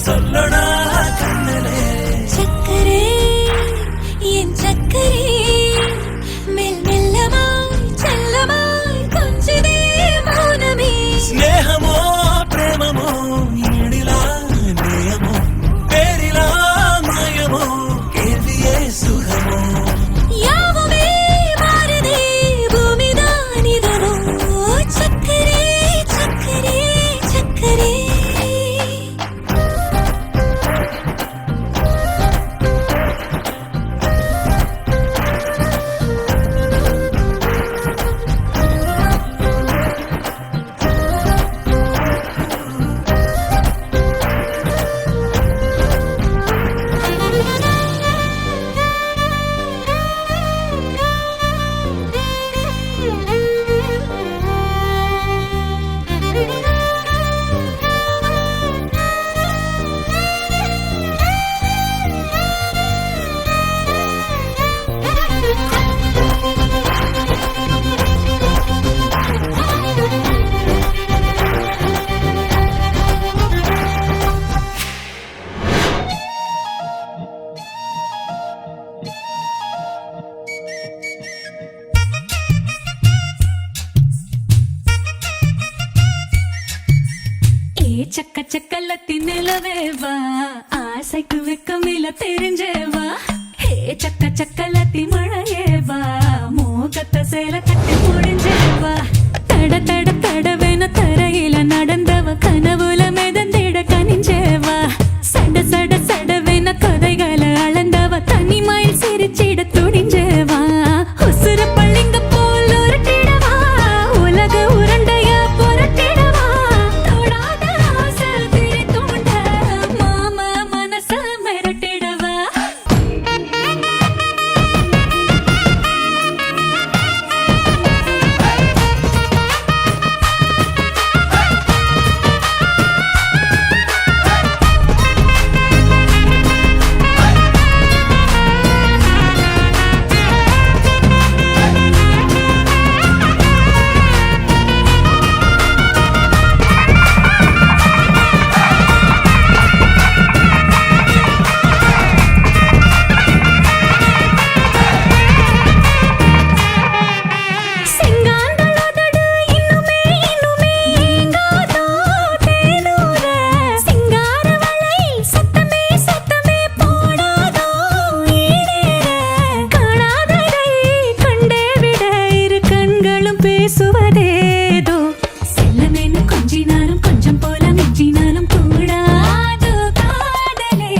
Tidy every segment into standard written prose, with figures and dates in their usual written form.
சொல்லடா கண்ணலே சக்கரே என் சக்கரே மெல் மெல்லமாய் செல்லமாய் கொஞ்சதே மௌனமே ஸ்நேகமோ பிரேமமோ இடிலா நேயமோ பேரிலா மாயமோ கேள்வியே சுகமோ யாவுமே மாறுதே பூமிதான் இதனோ சக்கரே சக்கரே சக்கரே சக்க சக்கலத்தி நிலவேவா ஆசைக்கு வெக்கமில்ல தெரிஞ்சேவா ஹே சக்க சக்கலத்தி மழையேவா மூக்கத்த சேல கட்டி முடிஞ்சேவா தட தட தடவேன தரையில நடந்தவ கனவுல மிதந்திட கனிஞ்சேவா சட சட சடவேன கதைகளை அளந்தவ தனிமையில் சிரிச்சிட துடிஞ்சேவா உசுர பள்ளிங்க போல் உருட்டிடவா உலக உருண்டைய புரட்டிடவா தொடாத ஆசை திரை தூண்ட மாமா மனச மிரட்டிடவா பேசுவதேதோ செல்லமேனு கொஞ்சினாலும் கொஞ்சம் போல மிஞ்சினாலும் கூடாதோ காதலே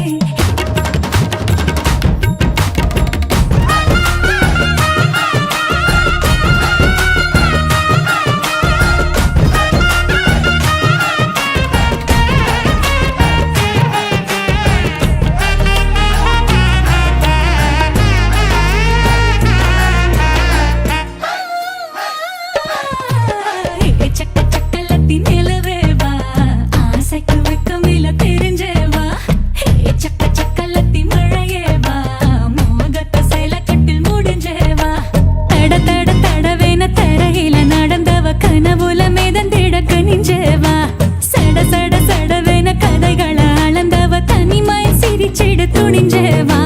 சக்க சக்கலத்தி நிலவேவா ஆசைக்கு வெக்கமில்ல தெரிஞ்சேவா ஹே சக்க சக்கலத்தி மழையேவா மோகத்த சேல கட்டில் முடிஞ்சேவா தட தட தடவேன தரையில நடந்தவ கனவுல மிதந்திட கனிஞ்சேவா சட சட சடவேன கதைகளை அளந்தவ தனிமை சிரிச்சிட துணிஞ்சேவா